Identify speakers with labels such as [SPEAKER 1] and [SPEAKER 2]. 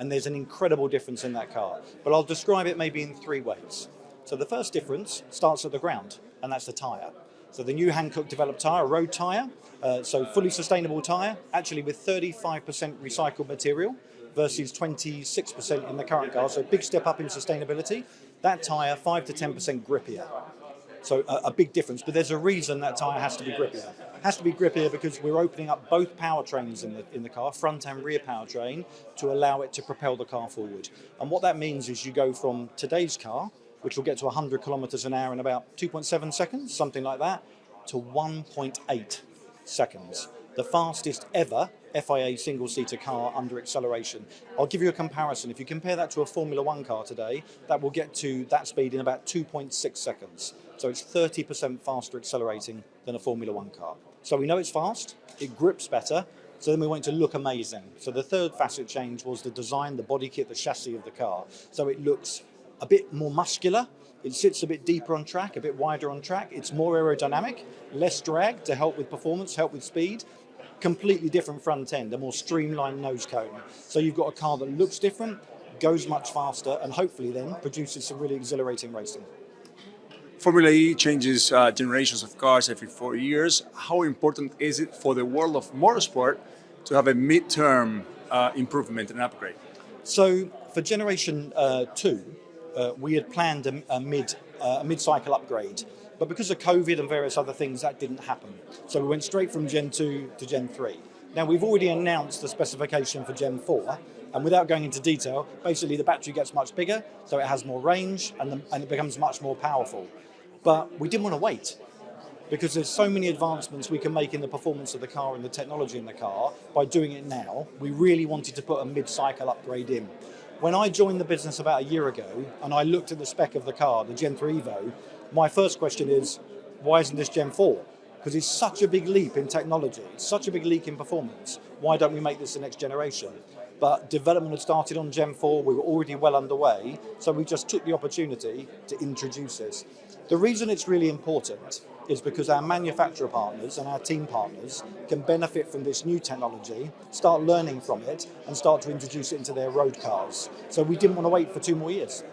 [SPEAKER 1] And there's an incredible difference in that car. But I'll describe it maybe in three ways. So the first difference starts at the ground, and that's the tyre. So the new Hankook developed tyre, a road tyre, so fully sustainable tyre, actually with 35% recycled material versus 26% in the current car. So big step up in sustainability. That tyre, 5 to 10% grippier. So a big difference, but there's a reason that tyre has to be grippier. It has to be grippier because we're opening up both powertrains in the car, front and rear powertrain, to allow it to propel the car forward. And what that means is you go from today's car, which will get to 100 kilometers an hour in about 2.7 seconds, something like that, to 1.8 seconds. The fastest ever FIA single-seater car under acceleration. I'll give you a comparison. If you compare that to a Formula One car today, that will get to that speed in about 2.6 seconds. So it's 30% faster accelerating than a Formula One car. So we know it's fast, it grips better, so then we want it to look amazing. So the third facet change was the design, the body kit, the chassis of the car. So it looks a bit more muscular, it sits a bit deeper on track, a bit wider on track, it's more aerodynamic, less drag to help with performance, help with speed, completely different front end, a more streamlined nose cone. So you've got a car that looks different, goes much faster, and hopefully then produces some really exhilarating racing.
[SPEAKER 2] Formula E changes generations of cars every 4 years. How important is it for the world of motorsport to have a mid-term improvement and upgrade?
[SPEAKER 1] So for generation 2, we had planned a mid-cycle upgrade. But because of COVID and various other things, that didn't happen. So we went straight from Gen 2 to Gen 3. Now, we've already announced the specification for Gen 4, and without going into detail, basically the battery gets much bigger, so it has more range, and it becomes much more powerful. But we didn't want to wait, because there's so many advancements we can make in the performance of the car and the technology in the car by doing it now. We really wanted to put a mid-cycle upgrade in. When I joined the business about a year ago, and I looked at the spec of the car, the Gen 3 Evo, my first question is, why isn't this Gen 4? Because it's such a big leap in technology, it's such a big leap in performance. Why don't we make this the next generation? But development had started on Gen 4, we were already well underway, so we just took the opportunity to introduce this. The reason it's really important is because our manufacturer partners and our team partners can benefit from this new technology, start learning from it, and start to introduce it into their road cars. So we didn't want to wait for 2 more years.